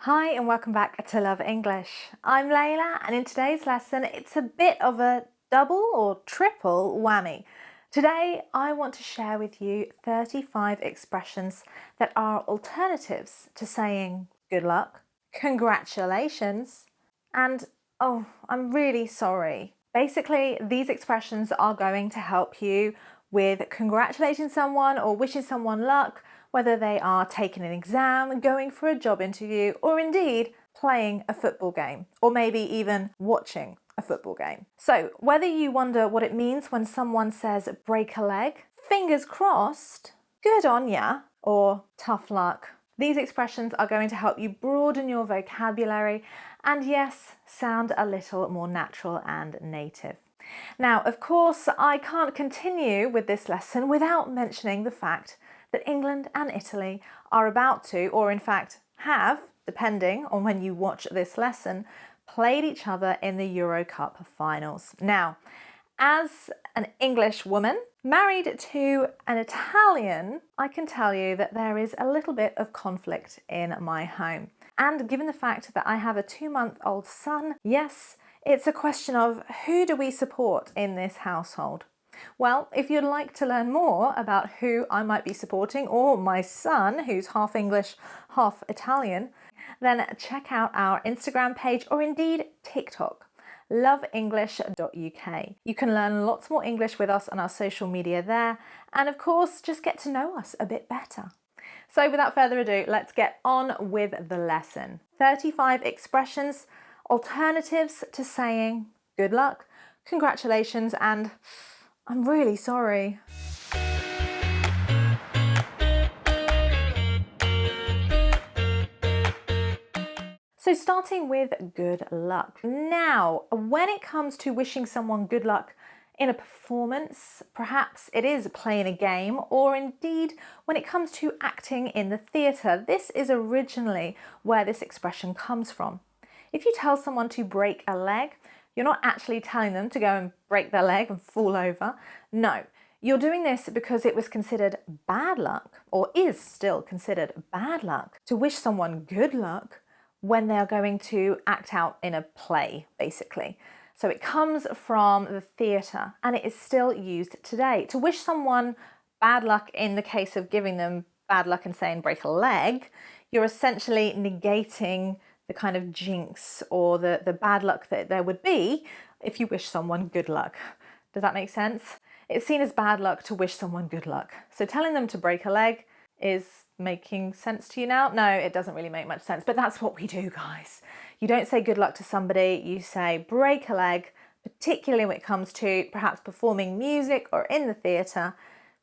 Hi and welcome back to Love English. I'm Leila and in today's lesson it's a bit of a double or triple whammy. Today I want to share with you 35 expressions that are alternatives to saying good luck, congratulations, and oh, I'm really sorry. Basically, these expressions are going to help you with congratulating someone or wishing someone luck, whether they are taking an exam, going for a job interview, or indeed playing a football game, or maybe even watching a football game. So whether you wonder what it means when someone says break a leg, fingers crossed, good on ya, or tough luck, these expressions are going to help you broaden your vocabulary and yes, sound a little more natural and native. Now, of course, I can't continue with this lesson without mentioning the fact that England and Italy are about to, or in fact have, depending on when you watch this lesson, played each other in the Euro Cup finals. Now, as an English woman married to an Italian, I can tell you that there is a little bit of conflict in my home. And given the fact that I have a 2-month-old son, yes, it's a question of who do we support in this household? Well, if you'd like to learn more about who I might be supporting, or my son, who's half English, half Italian, then check out our Instagram page or indeed TikTok, loveenglish.uk. You can learn lots more English with us on our social media there, and of course, just get to know us a bit better. So without further ado, let's get on with the lesson. 35 expressions, alternatives to saying good luck, congratulations, and I'm really sorry. So starting with good luck. Now, when it comes to wishing someone good luck in a performance, perhaps it is playing a game, or indeed when it comes to acting in the theatre, this is originally where this expression comes from. If you tell someone to break a leg, you're not actually telling them to go and break their leg and fall over. No, you're doing this because it was considered bad luck, or is still considered bad luck, to wish someone good luck when they are going to act out in a play, basically. So it comes from the theatre and it is still used today. To wish someone bad luck in the case of giving them bad luck and saying break a leg, you're essentially negating the kind of jinx or the bad luck that there would be if you wish someone good luck. Does that make sense? It's seen as bad luck to wish someone good luck. So telling them to break a leg is making sense to you now? No, it doesn't really make much sense, but that's what we do, guys. You don't say good luck to somebody, you say break a leg, particularly when it comes to perhaps performing music or in the theatre,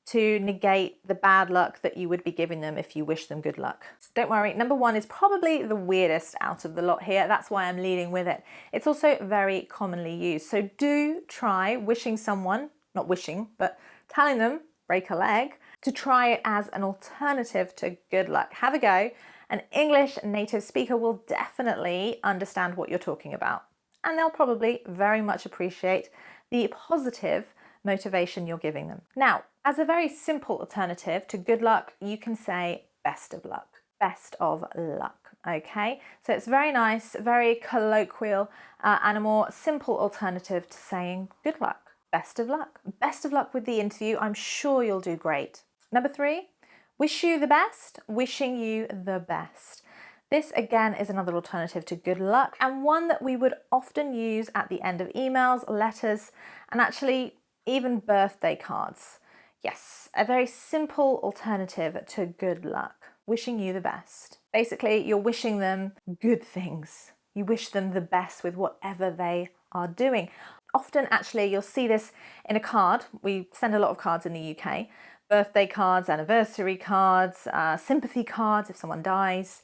to negate the bad luck that you would be giving them if you wish them good luck. Don't worry, number one is probably the weirdest out of the lot here. That's why I'm leading with it. It's also very commonly used. So do try wishing someone, not wishing, but telling them break a leg, to try it as an alternative to good luck. Have a go. An English native speaker will definitely understand what you're talking about. And they'll probably very much appreciate the positive motivation you're giving them. Now, as a very simple alternative to good luck, you can say best of luck. Best of luck, okay? So it's very nice, very colloquial, and a more simple alternative to saying good luck. Best of luck. Best of luck with the interview. I'm sure you'll do great. Number 3, wish you the best, wishing you the best. This again is another alternative to good luck, and one that we would often use at the end of emails, letters, and actually even birthday cards. Yes, a very simple alternative to good luck, wishing you the best. Basically, you're wishing them good things. You wish them the best with whatever they are doing. Often, actually, you'll see this in a card. We send a lot of cards in the UK. Birthday cards, anniversary cards, sympathy cards if someone dies.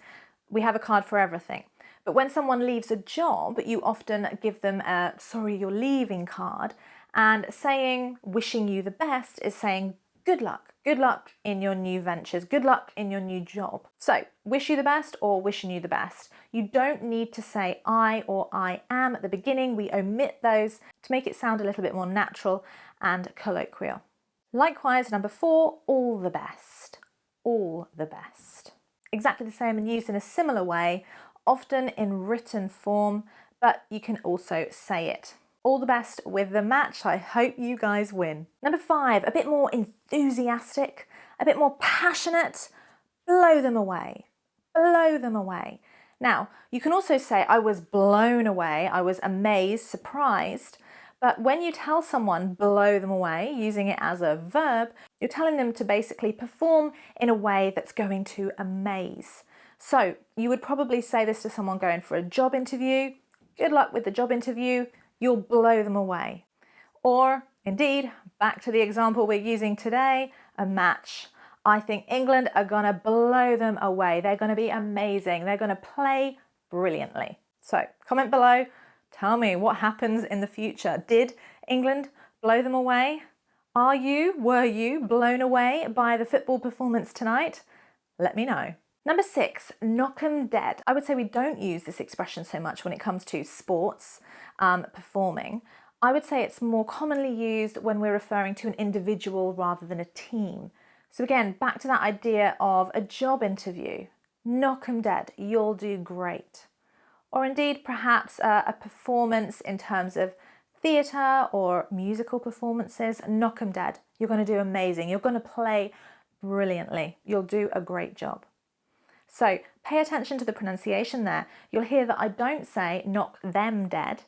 We have a card for everything. But when someone leaves a job, you often give them a sorry you're leaving card, and saying wishing you the best is saying good luck in your new ventures, good luck in your new job. So wish you the best or wishing you the best. You don't need to say I or I am at the beginning. We omit those to make it sound a little bit more natural and colloquial. Likewise, number 4, all the best. All the best. Exactly the same and used in a similar way often in written form, but you can also say it. All the best with the match. I hope you guys win. Number 5, a bit more enthusiastic, a bit more passionate. Blow them away. Blow them away. Now, you can also say, I was blown away, I was amazed, surprised. But when you tell someone blow them away, using it as a verb, you're telling them to basically perform in a way that's going to amaze. So you would probably say this to someone going for a job interview. Good luck with the job interview. You'll blow them away. Or indeed, back to the example we're using today, a match. I think England are going to blow them away. They're going to be amazing. They're going to play brilliantly. So comment below. Tell me what happens in the future. Did England blow them away? Were you blown away by the football performance tonight? Let me know. Number 6, knock 'em dead. I would say we don't use this expression so much when it comes to sports performing. I would say it's more commonly used when we're referring to an individual rather than a team. So again, back to that idea of a job interview. Knock 'em dead, you'll do great. Or indeed, perhaps a performance in terms of theatre or musical performances. Knock 'em dead. You're going to do amazing. You're going to play brilliantly. You'll do a great job. So pay attention to the pronunciation there. You'll hear that I don't say knock them dead.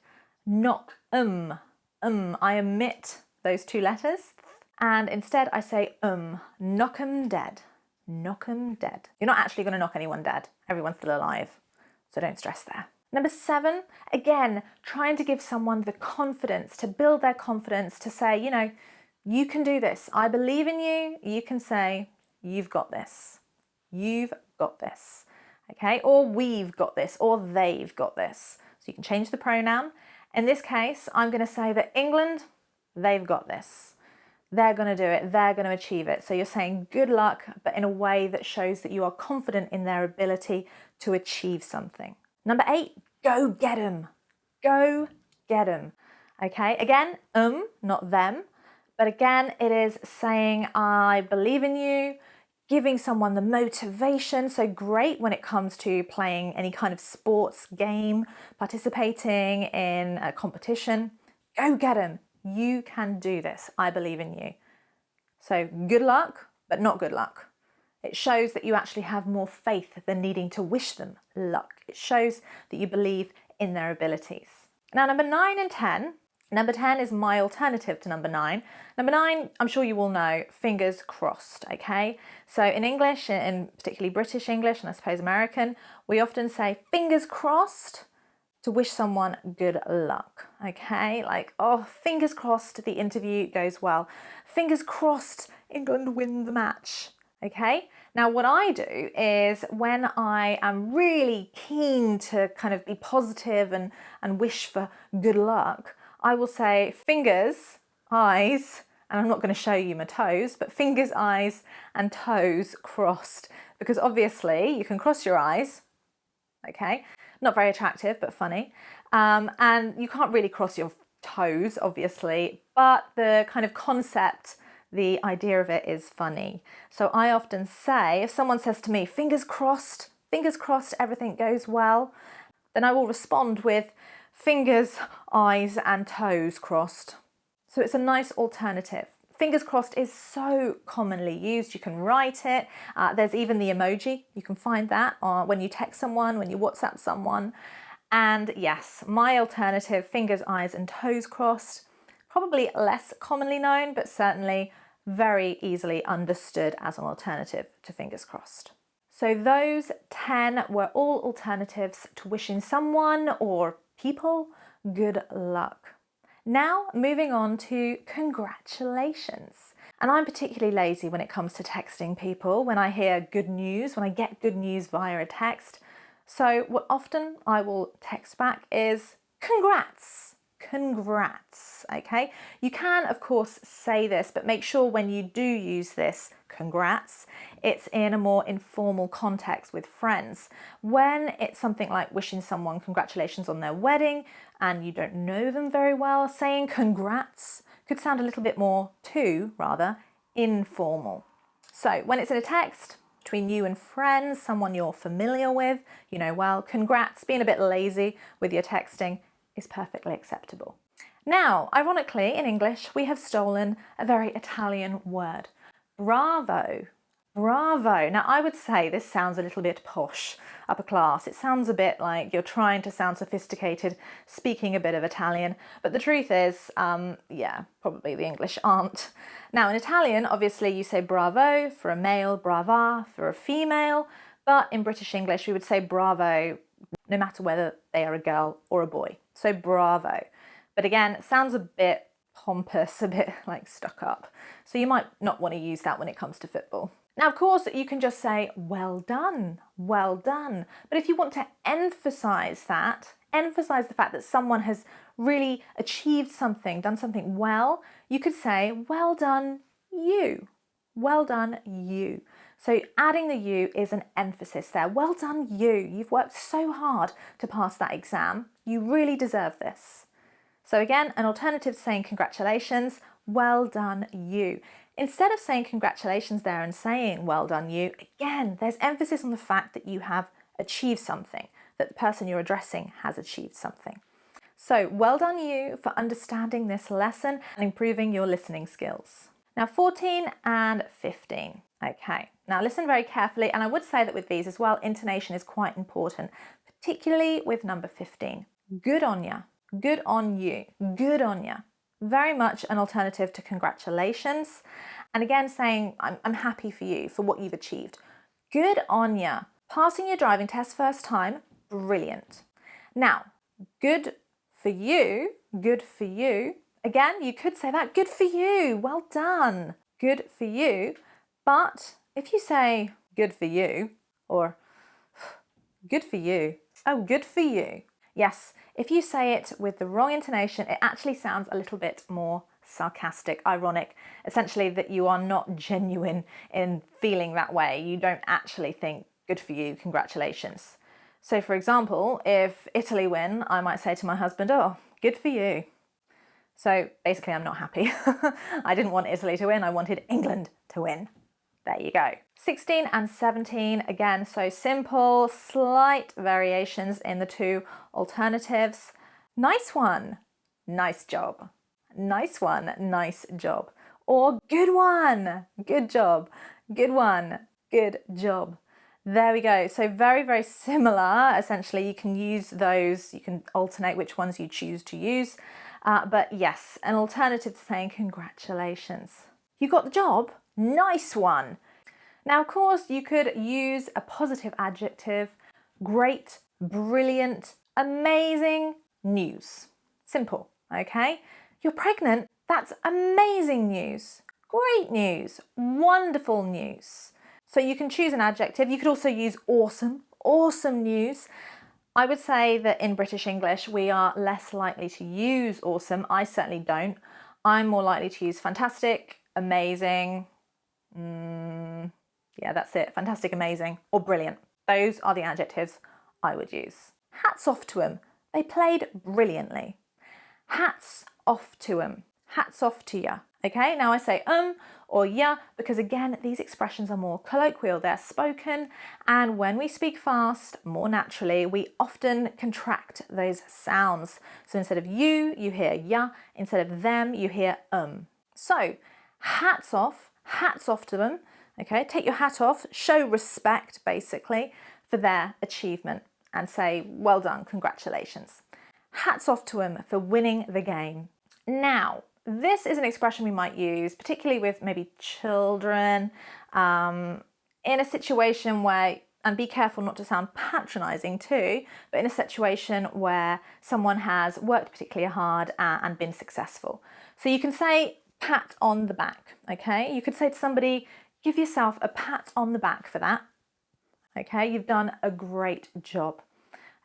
Knock 'em. I omit those 2 letters. And instead I say knock 'em dead. Knock 'em dead. You're not actually going to knock anyone dead. Everyone's still alive. So don't stress there. Number 7, again, trying to give someone the confidence, to build their confidence, to say, you know, you can do this. I believe in you. You can say, you've got this. You've got this. Okay? Or we've got this, or they've got this. So you can change the pronoun. In this case, I'm going to say that England, they've got this. They're going to do it. They're going to achieve it. So you're saying good luck, but in a way that shows that you are confident in their ability to achieve something. Number 8, go get 'em. Go get 'em. Okay, again, not them. But again, it is saying, I believe in you, giving someone the motivation. So great when it comes to playing any kind of sports game, participating in a competition. Go get 'em. You can do this. I believe in you. So good luck, but not good luck. It shows that you actually have more faith than needing to wish them luck. It shows that you believe in their abilities. Now, number 9 and 10. Number 10 is my alternative to number 9. Number 9, I'm sure you all know, fingers crossed, okay? So in English, in particularly British English, and I suppose American, we often say fingers crossed to wish someone good luck, okay? Like, oh, fingers crossed the interview goes well. Fingers crossed England win the match. Okay, now what I do is when I am really keen to kind of be positive and wish for good luck, I will say fingers, eyes, and I'm not going to show you my toes, but fingers, eyes, and toes crossed. Because obviously you can cross your eyes, okay, not very attractive, but funny. And you can't really cross your toes, obviously, but the kind of concept, the idea of it is funny. So I often say, if someone says to me, fingers crossed everything goes well, then I will respond with fingers, eyes, and toes crossed. So it's a nice alternative. Fingers crossed is so commonly used. You can write it. There's even the emoji. You can find that when you text someone, when you WhatsApp someone. And yes, my alternative, fingers, eyes, and toes crossed, probably less commonly known, but certainly very easily understood as an alternative to fingers crossed. So those 10 were all alternatives to wishing someone or people good luck. Now moving on to congratulations. And I'm particularly lazy when it comes to texting people. When I hear good news, when I get good news via a text. So what often I will text back is congrats. Congrats, okay? You can, of course, say this, but make sure when you do use this, congrats, it's in a more informal context with friends. When it's something like wishing someone congratulations on their wedding and you don't know them very well, saying congrats could sound a little bit more too, rather, informal. So when it's in a text, between you and friends, someone you're familiar with, you know well, congrats. Being a bit lazy with your texting is perfectly acceptable. Now, ironically, in English, we have stolen a very Italian word, bravo. Bravo. Now, I would say this sounds a little bit posh, upper class. It sounds a bit like you're trying to sound sophisticated, speaking a bit of Italian. But the truth is, yeah, probably the English aren't. Now, in Italian, obviously, you say bravo for a male, brava for a female. But in British English, we would say bravo no matter whether they are a girl or a boy. So bravo. But again, it sounds a bit pompous, a bit like stuck up. So you might not want to use that when it comes to football. Now, of course, you can just say, well done, well done. But if you want to emphasize the fact that someone has really achieved something, done something well, you could say, well done, you. Well done, you. So adding the you is an emphasis there. Well done, you. You've worked so hard to pass that exam. You really deserve this. So again, an alternative to saying congratulations, well done, you. Instead of saying congratulations there and saying well done you, again, there's emphasis on the fact that you have achieved something, that the person you're addressing has achieved something. So well done you for understanding this lesson and improving your listening skills. Now 14 and 15. Okay, now listen very carefully, and I would say that with these as well, intonation is quite important, particularly with number 15. Good on ya, good on you, good on ya. Very much an alternative to congratulations. And again, saying, I'm happy for you, for what you've achieved. Good on ya. Passing your driving test first time, brilliant. Now, good for you, good for you. Again, you could say that, good for you, well done, good for you. But if you say good for you, or good for you, oh, good for you. Yes, if you say it with the wrong intonation, it actually sounds a little bit more sarcastic, ironic, essentially that you are not genuine in feeling that way. You don't actually think, good for you, congratulations. So for example, if Italy win, I might say to my husband, oh, good for you. So basically I'm not happy. I didn't want Italy to win, I wanted England to win. There you go. 16 and 17, again, so simple, slight variations in the two alternatives. Nice one, nice job. Nice one, nice job. Or good one, good job. Good one, good job. There we go. So very, very similar. Essentially, you can use those, you can alternate which ones you choose to use. But yes, an alternative to saying congratulations. You got the job? Nice one. Now, of course, you could use a positive adjective. Great, brilliant, amazing news. Simple, okay? You're pregnant? That's amazing news. Great news. Wonderful news. So you can choose an adjective. You could also use awesome. Awesome news. I would say that in British English, we are less likely to use awesome. I certainly don't. I'm more likely to use fantastic, amazing, yeah, that's it. Fantastic, amazing, or brilliant. Those are the adjectives I would use. Hats off to them. They played brilliantly. Hats off to them. Hats off to ya. Okay, now I say or ya because again, these expressions are more colloquial. They're spoken, and when we speak fast, more naturally, we often contract those sounds. So instead of you hear ya. Instead of them, you hear So hats off to them. Okay, take your hat off, show respect basically for their achievement and say, well done, congratulations. Hats off to them for winning the game. Now, this is an expression we might use, particularly with maybe children, in a situation where, and be careful not to sound patronizing too, but in a situation where someone has worked particularly hard and been successful. So you can say pat on the back, okay? You could say to somebody, give yourself a pat on the back for that. Okay, you've done a great job.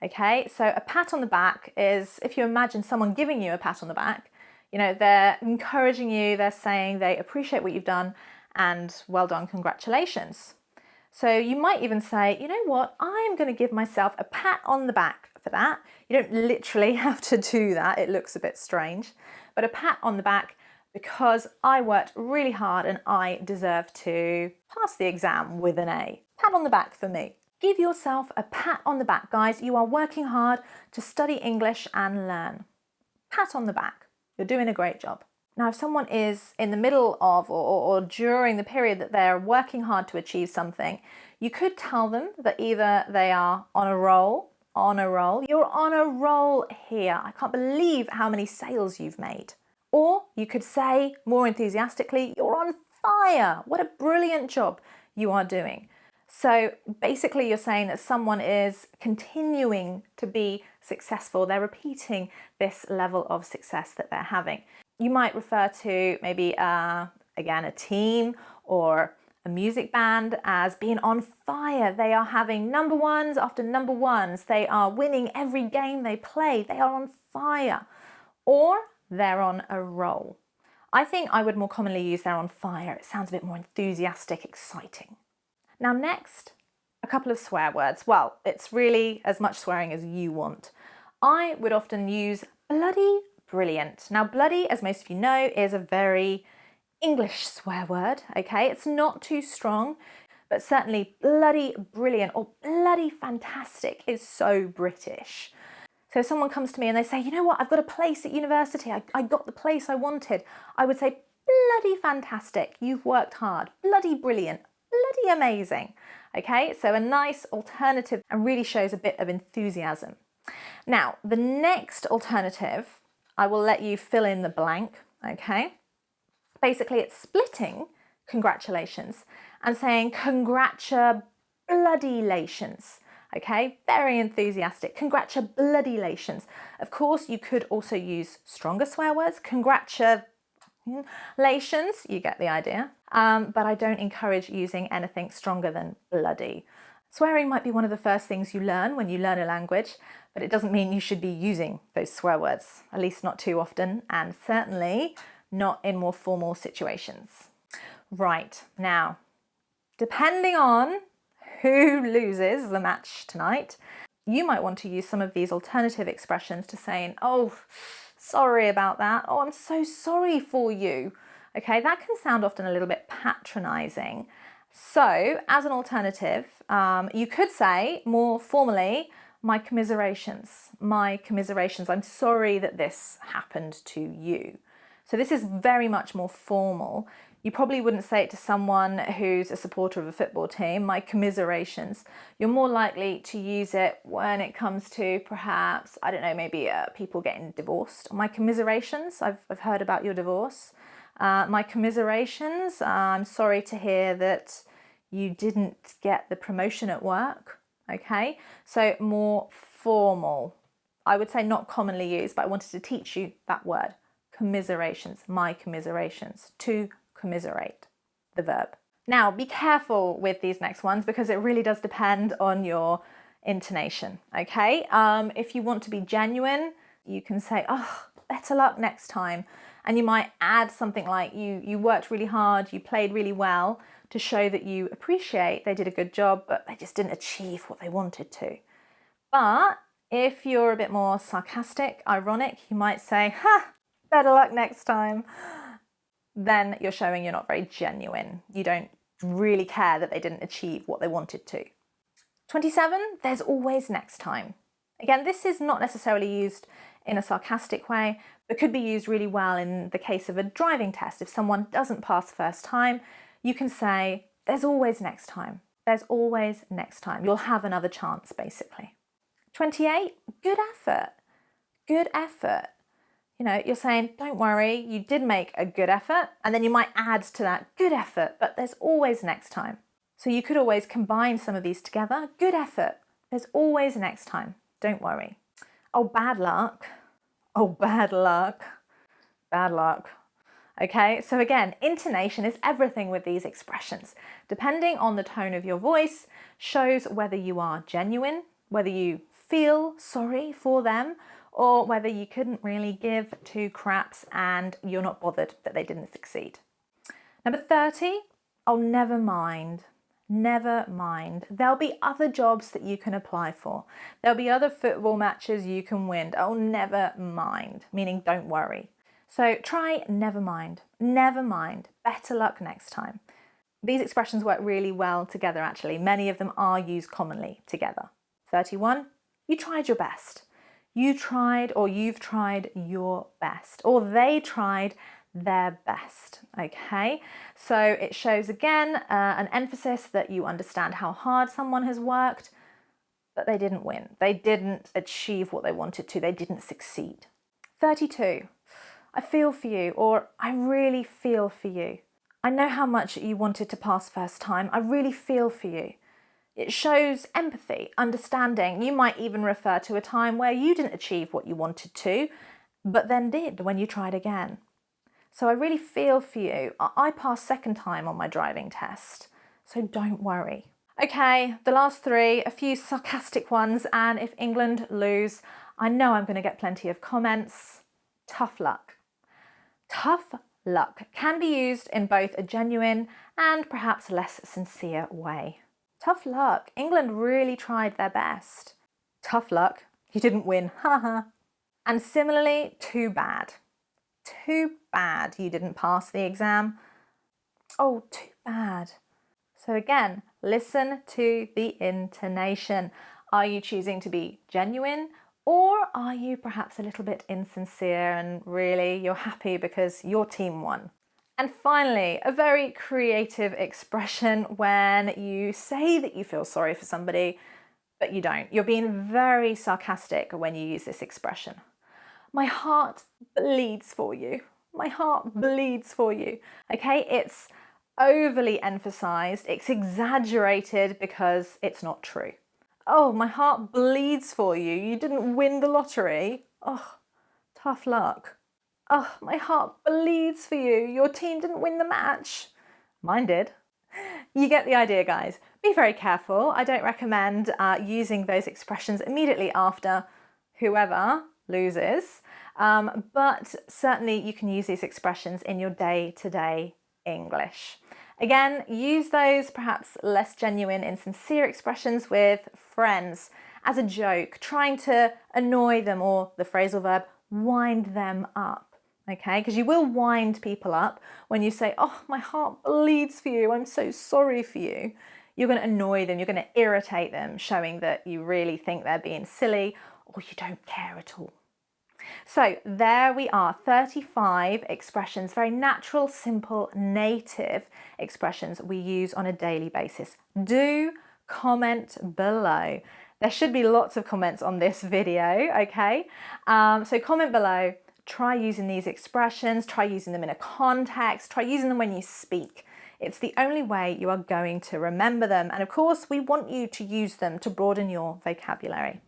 Okay, so a pat on the back is, if you imagine someone giving you a pat on the back, you know, they're encouraging you, they're saying they appreciate what you've done and well done, congratulations. So you might even say, you know what, I'm going to give myself a pat on the back for that. You don't literally have to do that, it looks a bit strange, but a pat on the back because I worked really hard and I deserve to pass the exam with an A. Pat on the back for me. Give yourself a pat on the back, guys. You are working hard to study English and learn. Pat on the back. You're doing a great job. Now, if someone is in the middle of or during the period that they're working hard to achieve something, you could tell them that either they are on a roll, you're on a roll here. I can't believe how many sales you've made. Or you could say more enthusiastically, you're on fire. What a brilliant job you are doing. So basically you're saying that someone is continuing to be successful. They're repeating this level of success that they're having. You might refer to maybe, again, a team or a music band as being on fire. They are having number ones after number ones. They are winning every game they play. They are on fire. Or they're on a roll. I think I would more commonly use they're on fire. It sounds a bit more enthusiastic, exciting. Now next, a couple of swear words. Well, it's really as much swearing as you want. I would often use bloody brilliant. Now bloody, as most of you know, is a very English swear word, okay? It's not too strong, but certainly bloody brilliant or bloody fantastic is so British. So if someone comes to me and they say, you know what, I've got a place at university, I got the place I wanted, I would say, bloody fantastic, you've worked hard, bloody brilliant, bloody amazing. Okay, so a nice alternative and really shows a bit of enthusiasm. Now, the next alternative, I will let you fill in the blank, okay? Basically, it's splitting congratulations and saying congratulations. Okay, very enthusiastic. Congratulations. Of course, you could also use stronger swear words. Congratulations, you get the idea. But I don't encourage using anything stronger than bloody. Swearing might be one of the first things you learn when you learn a language, but it doesn't mean you should be using those swear words, at least not too often, and certainly not in more formal situations. Right, now, depending on who loses the match tonight, you might want to use some of these alternative expressions to saying, oh, sorry about that. Oh, I'm so sorry for you. Okay, that can sound often a little bit patronizing. So as an alternative, you could say more formally, my commiserations, I'm sorry that this happened to you. So this is very much more formal. You probably wouldn't say it to someone who's a supporter of a football team, my commiserations. You're more likely to use it when it comes to perhaps, I don't know, maybe people getting divorced. My commiserations, I've heard about your divorce. My commiserations, I'm sorry to hear that you didn't get the promotion at work. Okay, so more formal. I would say not commonly used, but I wanted to teach you that word. Commiserations, my commiserations, to commiserate, the verb. Now, be careful with these next ones because it really does depend on your intonation, okay? If you want to be genuine, you can say, oh, better luck next time. And you might add something like you worked really hard, you played really well to show that you appreciate they did a good job, but they just didn't achieve what they wanted to. But if you're a bit more sarcastic, ironic, you might say, ha, better luck next time. Then you're showing you're not very genuine. You don't really care that they didn't achieve what they wanted to. 27, there's always next time. Again, this is not necessarily used in a sarcastic way, but could be used really well in the case of a driving test. If someone doesn't pass first time, you can say, there's always next time. There's always next time. You'll have another chance, basically. 28, good effort. Good effort. You know, you're saying, don't worry, you did make a good effort, and then you might add to that good effort, but there's always next time. So you could always combine some of these together. Good effort. There's always next time. Don't worry. Oh, bad luck. Oh, bad luck. Bad luck. Okay, so again, intonation is everything with these expressions. Depending on the tone of your voice, shows whether you are genuine, whether you feel sorry for them, or whether you couldn't really give two craps and you're not bothered that they didn't succeed. Number 30, oh, never mind. Never mind. There'll be other jobs that you can apply for. There'll be other football matches you can win. Oh, never mind, meaning don't worry. So try never mind, better luck next time. These expressions work really well together actually. Many of them are used commonly together. 31, you tried your best. You tried or you've tried your best, or they tried their best, okay? So it shows again an emphasis that you understand how hard someone has worked, but they didn't win. They didn't achieve what they wanted to. They didn't succeed. 32, I feel for you, or I really feel for you. I know how much you wanted to pass first time. I really feel for you. It shows empathy, understanding. You might even refer to a time where you didn't achieve what you wanted to, but then did when you tried again. So I really feel for you. I passed second time on my driving test, so don't worry. Okay, the last three, a few sarcastic ones, and if England lose, I know I'm going to get plenty of comments. Tough luck. Tough luck can be used in both a genuine and perhaps less sincere way. Tough luck. England really tried their best. Tough luck. You didn't win. Haha. And similarly, too bad. Too bad you didn't pass the exam. Oh, too bad. So again, listen to the intonation. Are you choosing to be genuine, or are you perhaps a little bit insincere and really you're happy because your team won? And finally, a very creative expression when you say that you feel sorry for somebody, but you don't. You're being very sarcastic when you use this expression. My heart bleeds for you. My heart bleeds for you. Okay, it's overly emphasized, it's exaggerated because it's not true. Oh, my heart bleeds for you. You didn't win the lottery. Oh, tough luck. Oh, my heart bleeds for you. Your team didn't win the match. Mine did. You get the idea, guys. Be very careful. I don't recommend using those expressions immediately after whoever loses, but certainly you can use these expressions in your day-to-day English. Again, use those perhaps less genuine, insincere expressions with friends as a joke, trying to annoy them, or the phrasal verb, wind them up. Okay, because you will wind people up when you say, oh, my heart bleeds for you, I'm so sorry for you. You're going to annoy them, you're going to irritate them, showing that you really think they're being silly or you don't care at all. So there we are, 35 expressions, very natural, simple, native expressions we use on a daily basis. Do comment below. There should be lots of comments on this video, okay? So comment below. Try using these expressions, try using them in a context, try using them when you speak. It's the only way you are going to remember them. And of course, we want you to use them to broaden your vocabulary.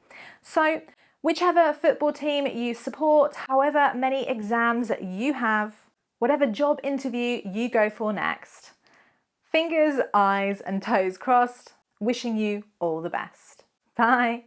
So whichever football team you support, however many exams you have, whatever job interview you go for next, fingers, eyes, and toes crossed, wishing you all the best. Bye.